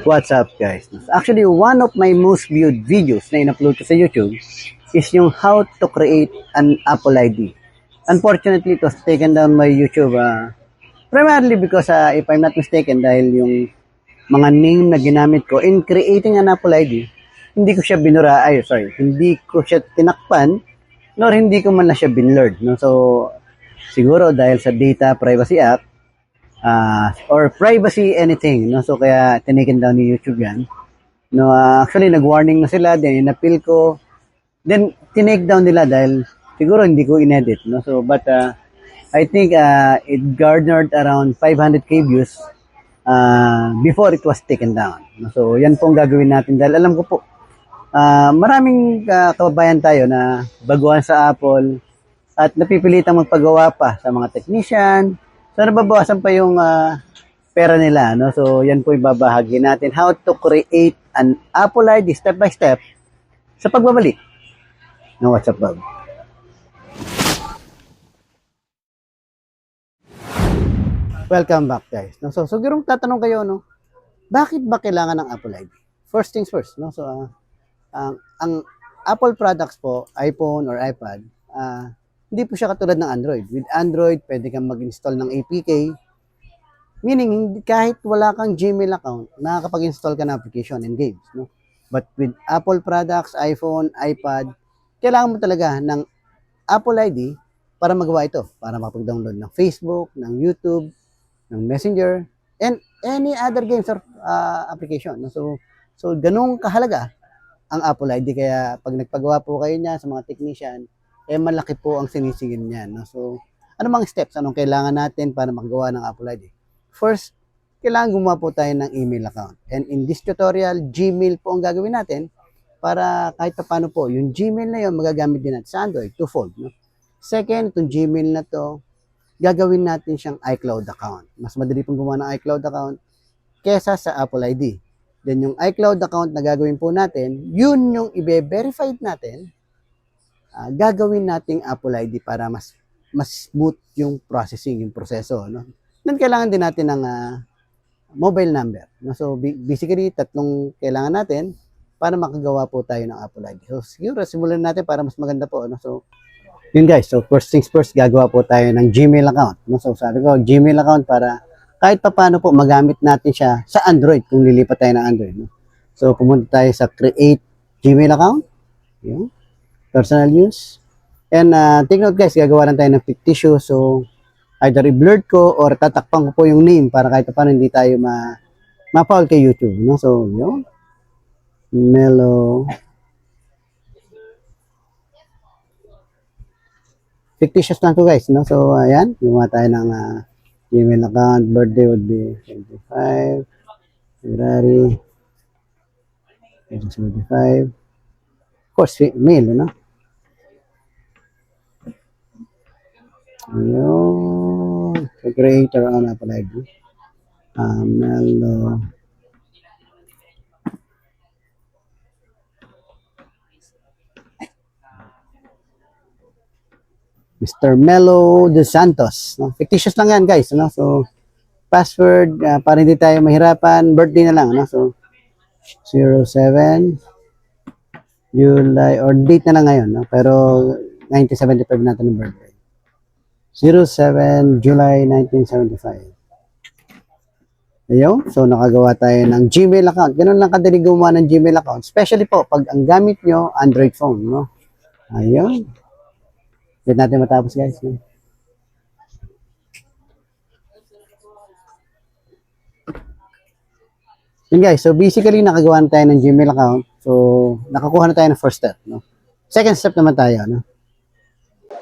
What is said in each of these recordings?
What's up guys? Actually, one of my most viewed videos na in-upload ko sa YouTube is yung how to create an Apple ID. Unfortunately, it was taken down by YouTube primarily because if I'm not mistaken, dahil yung mga name na ginamit ko in creating an Apple ID, hindi ko siya hindi ko siya tinakpan, nor hindi ko man na siya binlurred. No? So, siguro dahil sa Data Privacy Act, or privacy anything, no? So, kaya tinikin down ni YouTube yan. No, actually, nag-warning na sila, then in-appeal ko, then tinake down nila dahil siguro hindi ko inedit, no? So, but I think it garnered around 500k views before it was taken down. So, yan po ang gagawin natin dahil alam ko po, maraming kababayan tayo na baguhan sa Apple at napipilitang magpagawa pa sa mga technician. So, nababawasan pa yung pera nila. No? So, yan po yung babahagi natin. How to create an Apple ID step by step sa pagbabalik. No, what's up, Bob? Welcome back, guys. No? So, sigurong tatanong kayo, no? Bakit ba kailangan ng Apple ID? First things first, no? So, ang Apple products po, iPhone or iPad, hindi po siya katulad ng Android. With Android, pwede kang mag-install ng APK, meaning kahit wala kang Gmail account, nakakapag-install ka ng application and games. No? But with Apple products, iPhone, iPad, kailangan mo talaga ng Apple ID para magawa ito, para makapag-download ng Facebook, ng YouTube, ng Messenger, and any other games or application. No? So ganun kahalaga ang Apple ID. Kaya pag nagpagawa po kayo niya sa mga technician, malaki po ang sinisingil niyan. No? So, ano mga steps? Anong kailangan natin para magawa ng Apple ID? First, kailangan gumawa po tayo ng email account. And in this tutorial, Gmail po ang gagawin natin para kahit paano po, yung Gmail na yun, magagamit din natin sa Android, twofold. No? Second, itong Gmail na to, gagawin natin siyang iCloud account. Mas madali pong gumawa ng iCloud account kesa sa Apple ID. Then yung iCloud account na gagawin po natin, yun yung i-verify natin, gagawin nating Apple ID para mas smooth yung processing, yung proseso. No? Then kailangan din natin ng mobile number. No? So basically, tatlong kailangan natin para makagawa po tayo ng Apple ID. So siguro, simulan natin para mas maganda po. No? So yun guys, so first things first, gagawa po tayo ng Gmail account. No? So sabi ko, Gmail account para kahit pa paano po magamit natin siya sa Android kung lilipat tayo ng Android. No? So pumunta tayo sa create Gmail account. Yun. Personal use. And take note guys, gagawa lang tayo ng fictitious. So either i-blurred ko or tatakpan ko po yung name para kahit pa paano hindi tayo ma-foul kay YouTube. No? So yun. Melo. Fictitious lang to guys. No? So ayan, gumawa tayo ng Gmail account. Birthday would be 25 February 25. Of course, mail, no? Ayun. So, creator on Apple ID. Melo. Mr. Melo De Santos. No? Fictitious lang yan, guys. No? So, password, para hindi tayo mahirapan, birthday na lang. No? So, 07 July, or date na lang ngayon. No? Pero, 1975 natin ang birthday. 07 July 1975. Ayun. So, nakagawa tayo ng Gmail account. Ganun lang kadali gumawa ng Gmail account. Especially po, pag ang gamit nyo, Android phone. No? Ayun. Wait natin matapos, guys. No? Yun, guys. So, basically, nakagawa na tayo ng Gmail account. So, nakakuha na tayo ng first step. No? Second step naman tayo. No?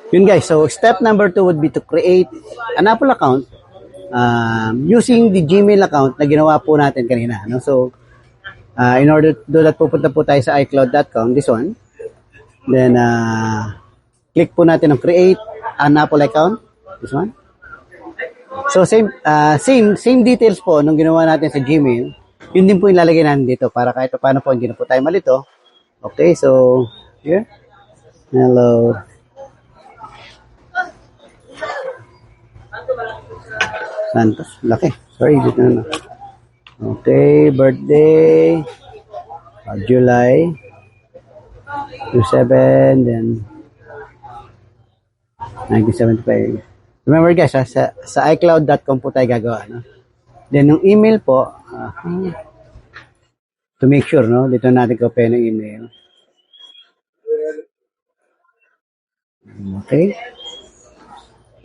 Yun guys, so step number 2 would be to create an Apple account using the Gmail account na ginawa po natin kanina. No? So, in order to do that, pupunta po tayo sa iCloud.com, this one. Then, click po natin ang create an Apple account, this one. So, same details po nung ginawa natin sa Gmail. Yun din po yung lalagay natin dito para kahit paano po hindi na po tayo malito. Okay, so, here. Hello. Santos. Laki. Sorry, dito na. Okay, birthday, July 27, then 1975. Remember guys, sa iCloud.com po tayo gagawa. No? Then yung email po, to make sure, no? Dito natin copy ng email. Okay.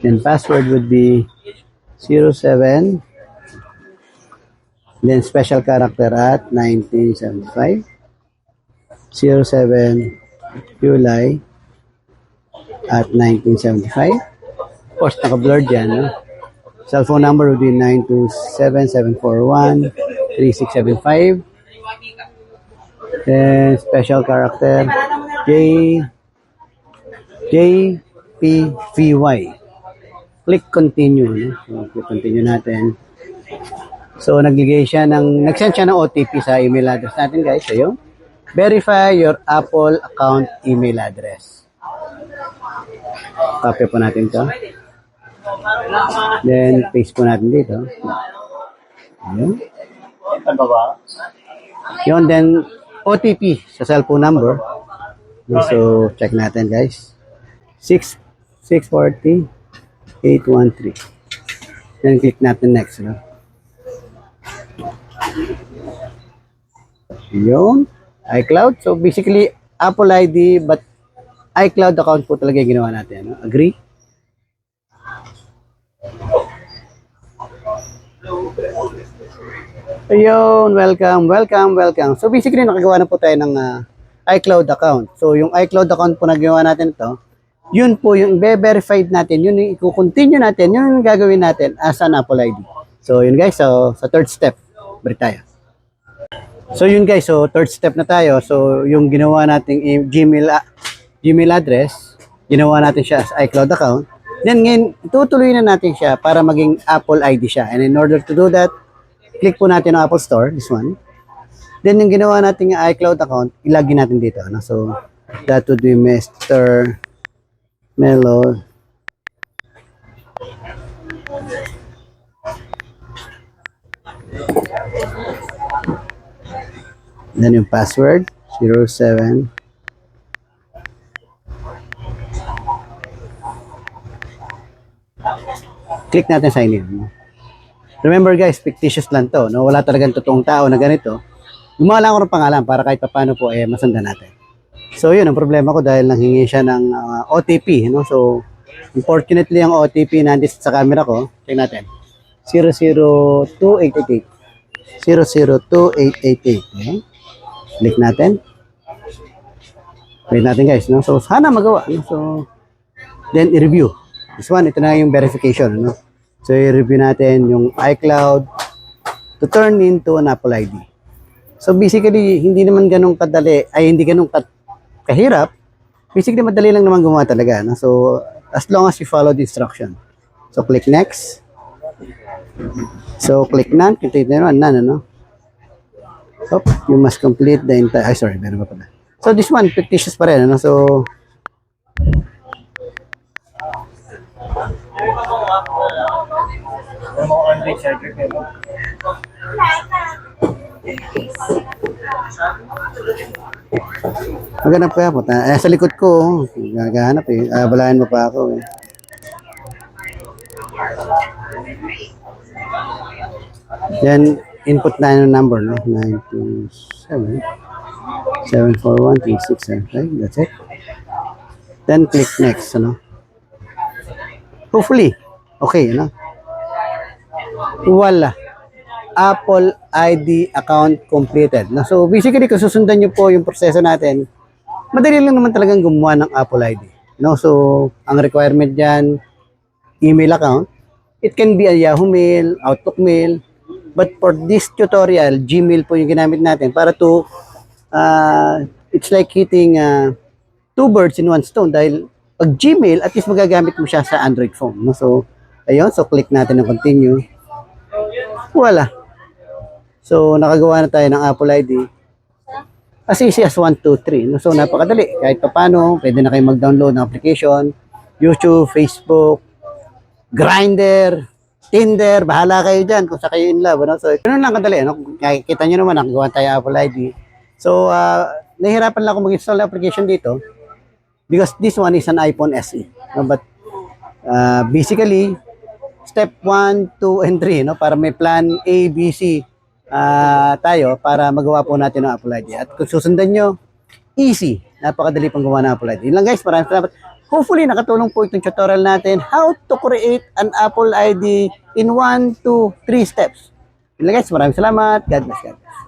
Then password would be 07. Then special character at 1975. 07 July at 1975. Of course, naka-blurred yan. No? Cellphone number would be 927-741-3675. Then special character JPVY. Click continue. No? So, click continue natin. So, nag-send siya ng OTP sa email address natin guys. Ayun. Verify your Apple account email address. Copy po natin to. Then, paste po natin dito. Ayun. Yun, then, OTP sa cellphone number. So, check natin guys. 640-813. Then, click natin next. No? Yun. iCloud. So, basically, Apple ID, but iCloud account po talaga yung ginawa natin. No? Agree? Ayun. Welcome. So, basically, nakagawa na po tayo ng iCloud account. So, yung iCloud account po na ginawa natin ito, yun po yung verified natin, yun yung i-continue natin, yun yung gagawin natin as an Apple ID. So, yun guys. So, sa third step, balik tayo. So yun guys, so third step na tayo. So yung ginawa nating Gmail address, ginawa natin siya as iCloud account. Then ngayon, tutuloy na natin siya para maging Apple ID siya. And in order to do that, click po natin ang Apple Store, this one. Then yung ginawa nating iCloud account, ilagin natin dito. No? So that would be Mr. Melo. Then yung password, 07. Click natin sign in. Remember guys, fictitious lang to. No? Wala talagang totoong tao na ganito. Gumawa lang ako ng pangalan para kahit paano po masundan natin. So yun, ang problema ko dahil nanghingi siya ng OTP. No? So, unfortunately, ang OTP nandito sa camera ko. Check natin. 002888. 002888. Okay? Click natin. Wait natin guys. No? So, sana magawa. No? So, then i-review. This one, ito na yung verification. No? So, i-review natin yung iCloud to turn into an Apple ID. So, basically, hindi naman ganun kadali, hindi ganun kahirap. Basically, madali lang naman gumawa talaga. No? So, as long as you follow the instruction. So, click next. So, click none. Complete na naman. None, ano? So, you must complete the entire... Ay, sorry. Meron pa pala. So, this one, fictitious pa rin. Ano? So, maghanap ka po. Sa likod ko, gagahanap eh. Balayan mo pa ako eh. Then, input na yung number, no? 927-741-3675. That's it. Then, click next, ano? Hopefully, okay, ano? Voila. Apple ID account completed. No? So, basically, kung susundan nyo po yung proseso natin, madali lang naman talagang gumawa ng Apple ID. No? So, ang requirement dyan, email account. It can be a Yahoo Mail, Outlook Mail, but for this tutorial, Gmail po yung ginamit natin para to, it's like hitting two birds in one stone dahil pag Gmail, at least magagamit mo siya sa Android phone. No? So, ayun. So, click natin ng continue. Voila. So, nakagawa na tayo ng Apple ID. As easy as 1, 2, 3. No? So, napakadali. Kahit pa paano, pwede na kayo mag-download ng application. YouTube, Facebook, Grindr, Tinder, bahala kayo dyan kung sa kayo in love. Ano? So, ganun lang kadali. Ano? Kita nyo naman, nakagawa tayo Apple ID. So, nahihirapan lang ako mag-install ng application dito because this one is an iPhone SE. No? But, basically, step 1, 2, and 3, no? Para may plan A, B, C tayo para magawa po natin ang Apple ID. At kung susundan nyo, easy. Napakadali pang gumawa ng Apple ID. Yun lang guys, maraming salamat. Hopefully, nakatulong po itong tutorial natin how to create an Apple ID in 1, 2, 3 steps. Yun lang guys, maraming salamat. God bless. God bless.